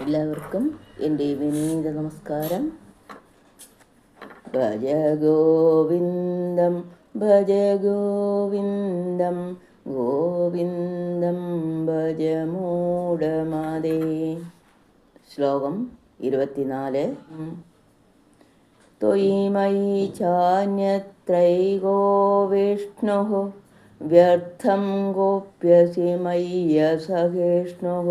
എല്ലാവർക്കും എൻ്റെ വിനീത നമസ്കാരം. ഭജ ഗോവിന്ദം ഭജ ഗോവിന്ദം ഗോവിന്ദം ഭജ മൂഢമതേ. ശ്ലോകം 24. ത്വയി മയി ചാന്യത്രൈകോ വിഷ്ണുഃ വ്യർത്ഥം ഗോപ്യസി മയ്യസഹിഷ്ണുഃ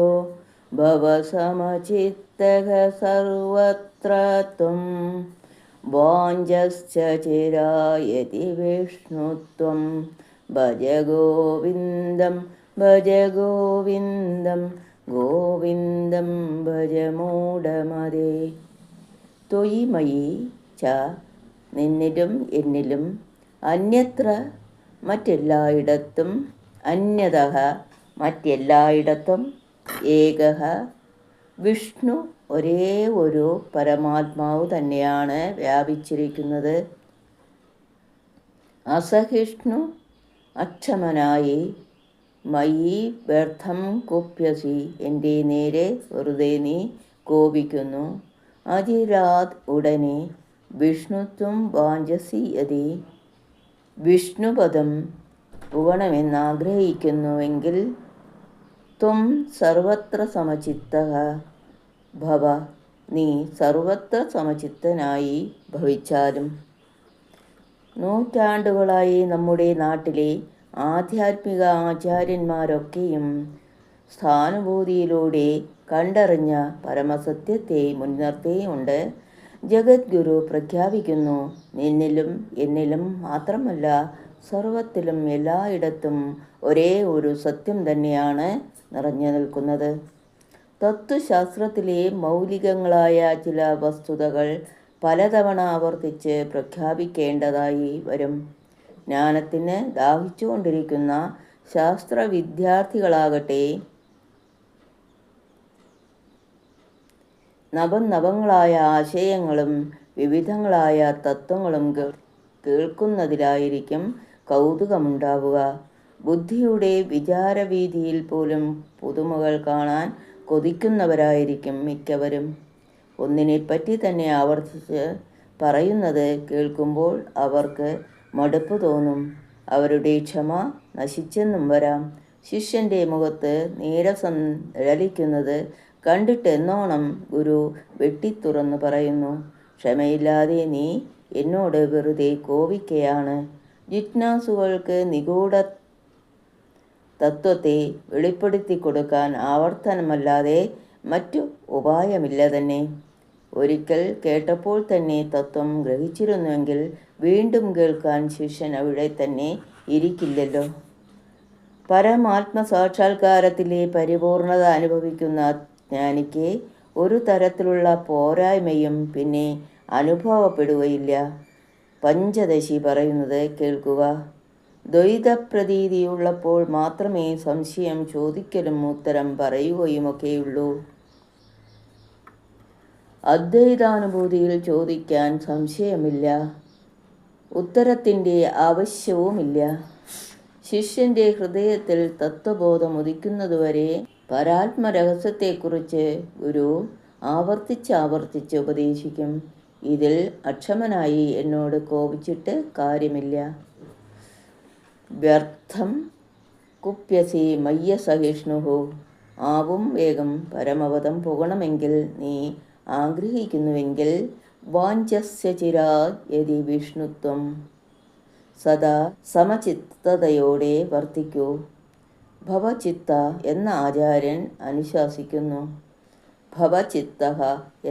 ഭവസമചിത്തഃ സർവത്ര ത്വം വാഞ്ചശ്ച ചിരായതി വിഷ്ണുത്വം. ഭജ ഗോവിന്ദം ഭജ ഗോവിന്ദം ഗോവിന്ദം ഭജ മൂഢമതേ. ത്വയി മയി ച നിന്നിലും എന്നിലും, അന്യത്ര മറ്റെല്ലായിടത്തും, അന്യതഃ മറ്റെല്ലായിടത്തും, ഏകഃ വിഷ്ണു ഒരേ ഒരു പരമാത്മാവ് തന്നെയാണ് വ്യാപിച്ചിരിക്കുന്നത്. അസഹിഷ്ണു അക്ഷമനായി, മയി വ്യർത്ഥം കുപ്യസി എൻ്റെ നേരെ വെറുതെ നീ കോപിക്കുന്നു. അജിരാത് ഉടനെ, വിഷ്ണുത്വം വാഞ്ചസി യതി വിഷ്ണുപദം പുകണമെന്നാഗ്രഹിക്കുന്നുവെങ്കിൽ, ത്വം സർവത്ര സമചിത്തഃ ഭവ നീ സർവത്ര സമചിത്തനായി ഭവിച്ചാലും. നൂറ്റാണ്ടുകളായി നമ്മുടെ നാട്ടിലെ ആധ്യാത്മിക ആചാര്യന്മാരൊക്കെയും സ്ഥാനുഭൂതിയിലൂടെ കണ്ടറിഞ്ഞ പരമസത്യത്തെ മുൻനിർത്തിയുണ്ട് ജഗദ്ഗുരു പ്രഖ്യാപിക്കുന്നു, നിന്നിലും എന്നിലും മാത്രമല്ല സർവത്തിലും എല്ലായിടത്തും ഒരേ ഒരു സത്യം തന്നെയാണ് നിറഞ്ഞു നിൽക്കുന്നത്. തത്വശാസ്ത്രത്തിലെ മൗലികങ്ങളായ ചില വസ്തുതകൾ പലതവണ ആവർത്തിച്ച് പ്രഖ്യാപിക്കേണ്ടതായി വരും. ജ്ഞാനത്തിന് ദാഹിച്ചുകൊണ്ടിരിക്കുന്ന ശാസ്ത്ര വിദ്യാർത്ഥികളാകട്ടെ, നവങ്ങളായ ആശയങ്ങളും വിവിധങ്ങളായ തത്വങ്ങളും കേൾക്കുന്നതിലായിരിക്കും കൗതുകമുണ്ടാവുക. ബുദ്ധിയുടെ വിചാരവീതിയിൽ പോലും പുതുമകൾ കാണാൻ കൊതിക്കുന്നവരായിരിക്കും മിക്കവരും. ഒന്നിനെപ്പറ്റി തന്നെ ആവർത്തിച്ച് പറയുന്നത് കേൾക്കുമ്പോൾ അവർക്ക് മടുപ്പ് തോന്നും. അവരുടെ ക്ഷമ നശിച്ചെന്നും വരാം. ശിഷ്യൻ്റെ മുഖത്ത് നീരസം നിഴലിക്കുന്നത് കണ്ടിട്ടെന്നോണം ഗുരു വെട്ടിത്തുറന്നു പറയുന്നു, ക്ഷമയില്ലാതെ നീ എന്നോട് വെറുതെ കോപിക്കയാണ്. ജിജ്ഞാസുകൾക്ക് നിഗൂഢ തത്വത്തെ വെളിപ്പെടുത്തി കൊടുക്കാൻ ആവർത്തനമല്ലാതെ മറ്റു ഉപായമില്ല തന്നെ. ഒരിക്കൽ കേട്ടപ്പോൾ തന്നെ തത്വം ഗ്രഹിച്ചിരുന്നുവെങ്കിൽ വീണ്ടും കേൾക്കാൻ ശിഷ്യൻ അവിടെ തന്നെ ഇരിക്കില്ലല്ലോ. പരമാത്മസാക്ഷാത്കാരത്തിലെ പരിപൂർണത അനുഭവിക്കുന്ന ജ്ഞാനിക്ക് ഒരു തരത്തിലുള്ള പോരായ്മയും പിന്നെ അനുഭവപ്പെടുകയില്ല. പഞ്ചദശി പറയുന്നത് കേൾക്കുക. ദ്വൈതപ്രതീതിയുള്ളപ്പോൾ മാത്രമേ സംശയം ചോദിക്കലും ഉത്തരം പറയുകയുമൊക്കെയുള്ളൂ. അദ്വൈതാനുഭൂതിയിൽ ചോദിക്കാൻ സംശയമില്ല, ഉത്തരത്തിൻ്റെ ആവശ്യവുമില്ല. ശിഷ്യൻ്റെ ഹൃദയത്തിൽ തത്വബോധം ഉദിക്കുന്നതുവരെ പരാത്മരഹസ്യത്തെക്കുറിച്ച് ഗുരു ആവർത്തിച്ച് ഉപദേശിക്കും. ഇതിൽ അക്ഷമനായി എന്നോട് കോപിച്ചിട്ട് കാര്യമില്ല. വ്യർത്ഥം കുപ്യസി മയ്യസഹിഷ്ണുഃ. ആവും വേഗം പരമപദം പുകണമെങ്കിൽ നീ ആഗ്രഹിക്കുന്നുവെങ്കിൽ, വാഞ്ചസ്യ ചിരാത് യതി വിഷ്ണുത്വം. സദാ സമചിത്തതയോടെ വർത്തിക്കൂ. ഭവചിത്ത എന്ന ആചാര്യൻ അനുശാസിക്കുന്നു. ഭവചിത്തഃ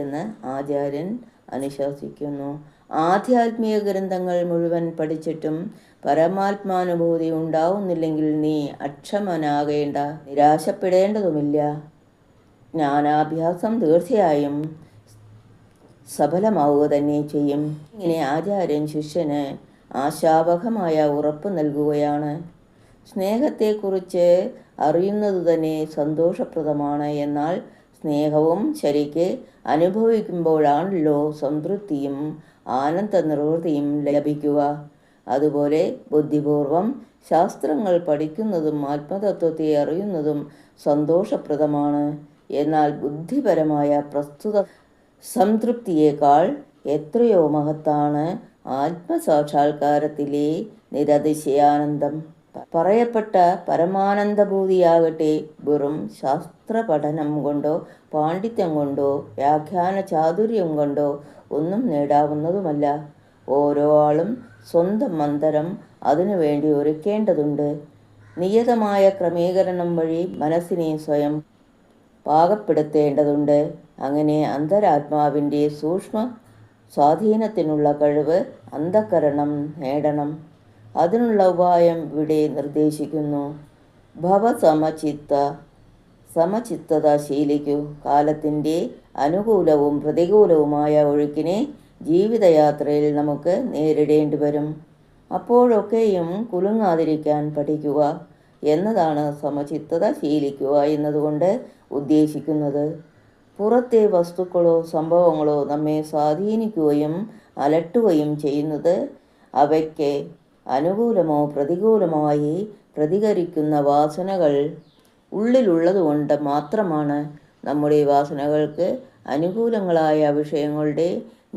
എന്ന് ആചാര്യൻ അനുശാസിക്കുന്നു. ആധ്യാത്മിക ഗ്രന്ഥങ്ങൾ മുഴുവൻ പഠിച്ചിട്ടും പരമാത്മാനുഭൂതി ഉണ്ടാവുന്നില്ലെങ്കിൽ നീ അക്ഷമനാകേണ്ട, നിരാശപ്പെടേണ്ടതുമില്ല. ജ്ഞാനാഭ്യാസം തീർച്ചയായും സഫലമാവുക തന്നെ ചെയ്യും. ഇങ്ങനെ ആചാര്യൻ ശിഷ്യന് ആശാവഹമായ ഉറപ്പ് നൽകുകയാണ്. സ്നേഹത്തെക്കുറിച്ച് അറിയുന്നത് തന്നെ സന്തോഷപ്രദമാണ്. എന്നാൽ സ്നേഹവും ശരിക്ക് അനുഭവിക്കുമ്പോഴാണല്ലോ സംതൃപ്തിയും ആനന്ദ നിർവൃതിയും ലഭിക്കുക. അതുപോലെ ബുദ്ധിപൂർവം ശാസ്ത്രങ്ങൾ പഠിക്കുന്നതും ആത്മതത്വത്തെ അറിയുന്നതും സന്തോഷപ്രദമാണ്. എന്നാൽ ബുദ്ധിപരമായ പ്രസ്തുത സംതൃപ്തിയേക്കാൾ എത്രയോ മഹത്താണ് ആത്മസാക്ഷാത്കാരത്തിലെ നിരതിശയാനന്ദം. പറയപ്പെട്ട പരമാനന്ദഭൂതിയാകട്ടെ വെറും ശാസ്ത്ര പഠനം കൊണ്ടോ പാണ്ഡിത്യം കൊണ്ടോ വ്യാഖ്യാന ചാതുര്യം കൊണ്ടോ ഒന്നും നേടാവുന്നതുമല്ല. ഓരോ ആളും സ്വന്തം മന്ദിരം അതിനുവേണ്ടി ഒരുക്കേണ്ടതുണ്ട്. നിയതമായ ക്രമീകരണം വഴി മനസ്സിനെ സ്വയം പാകപ്പെടുത്തേണ്ടതുണ്ട്. അങ്ങനെ അന്തരാത്മാവിൻ്റെ സൂക്ഷ്മ സ്വാധീനത്തിനുള്ള കഴിവ് അന്ധഃകരണം നേടണം. അതിനുള്ള ഉപായം ഇവിടെ നിർദ്ദേശിക്കുന്നു. സമചിത്തത ശീലിക്കൂ. കാലത്തിൻ്റെ അനുകൂലവും പ്രതികൂലവുമായ ഒഴുക്കിനെ ജീവിതയാത്രയിൽ നമുക്ക് നേരിടേണ്ടി വരും. അപ്പോഴൊക്കെയും കുലുങ്ങാതിരിക്കാൻ പഠിക്കുക എന്നതാണ് സമചിത്തത ശീലിക്കുക എന്നതുകൊണ്ട് ഉദ്ദേശിക്കുന്നത്. പുറത്തെ വസ്തുക്കളോ സംഭവങ്ങളോ നമ്മെ സ്വാധീനിക്കുകയും അലട്ടുകയും ചെയ്യുന്നത് അവയ്ക്ക് അനുകൂലമോ പ്രതികൂലമായി പ്രതികരിക്കുന്ന വാസനകൾ ഉള്ളിലുള്ളതുകൊണ്ട് മാത്രമാണ്. നമ്മുടെ വാസനകൾക്ക് അനുകൂലങ്ങളായ വിഷയങ്ങളുടെ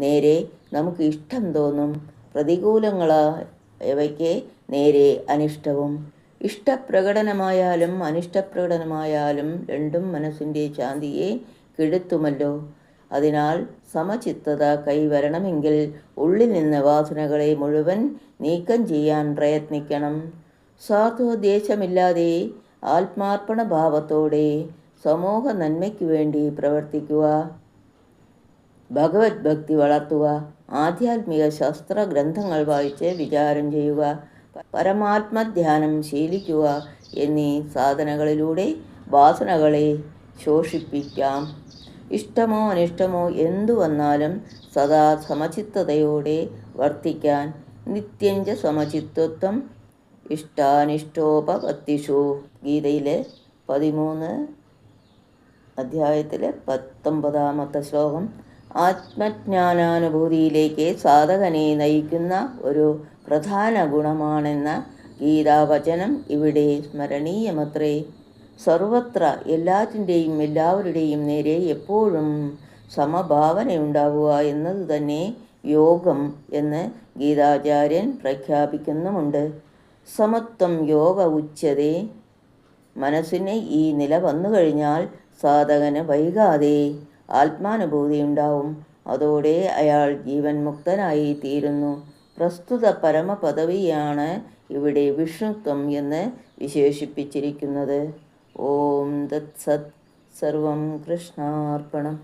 നേരെ നമുക്ക് ഇഷ്ടം തോന്നും, പ്രതികൂലങ്ങളായവയ്ക്ക് നേരെ അനിഷ്ടവും. ഇഷ്ടപ്രകടനമായാലും അനിഷ്ടപ്രകടനമായാലും രണ്ടും മനസ്സിൻ്റെ ശാന്തിയെ കെടുത്തുമല്ലോ. അതിനാൽ സമചിത്തത കൈവരണമെങ്കിൽ ഉള്ളിൽ നിന്ന് വാസനകളെ മുഴുവൻ നീക്കം ചെയ്യാൻ പ്രയത്നിക്കണം. സ്വാർത്ഥോദ്ദേശമില്ലാതെ ആത്മാർപ്പണ ഭാവത്തോടെ സമൂഹ നന്മയ്ക്കു വേണ്ടി പ്രവർത്തിക്കുക, ഭഗവത് ഭക്തി വളർത്തുക, ആധ്യാത്മിക ശാസ്ത്ര ഗ്രന്ഥങ്ങൾ വായിച്ച് വിചാരം ചെയ്യുക, പരമാത്മധ്യാനം ശീലിക്കുക എന്നീ സാധനകളിലൂടെ വാസനകളെ ശോഷിപ്പിക്കാം. ഇഷ്ടമോ അനിഷ്ടമോ എന്തു വന്നാലും സദാ സമചിത്തതയോടെ വർത്തിക്കാൻ. നിത്യഞ്ച സമചിത്തത്വം ഇഷ്ടാനിഷ്ടോപപത്തിഷു. ഗീതയിലെ 13 അധ്യായത്തിലെ 19 ശ്ലോകം. ആത്മജ്ഞാനാനുഭൂതിയിലേക്ക് സാധകനെ നയിക്കുന്ന ഒരു പ്രധാന ഗുണമാണെന്ന ഗീതാവചനം ഇവിടെ സ്മരണീയമത്രേ. സർവത്ര എല്ലാറ്റിൻ്റെയും എല്ലാവരുടെയും നേരെ എപ്പോഴും സമഭാവനയുണ്ടാവുക എന്നത് തന്നെ യോഗം എന്ന് ഗീതാചാര്യൻ പ്രഖ്യാപിക്കുന്നുമുണ്ട്. സമത്വം യോഗ ഉച്യതേ. മനസ്സിന് ഈ നില വന്നു കഴിഞ്ഞാൽ സാധകന് വൈകാതെ ആത്മാനുഭൂതി ഉണ്ടാവും. അതോടെ അയാൾ ജീവൻ മുക്തനായി തീരുന്നു. പ്രസ്തുത പരമപദവിയാണ് ഇവിടെ വിഷ്ണുത്വം എന്ന് വിശേഷിപ്പിച്ചിരിക്കുന്നത്. ഓം തത്സത്. സർവം കൃഷ്ണാർപ്പണം.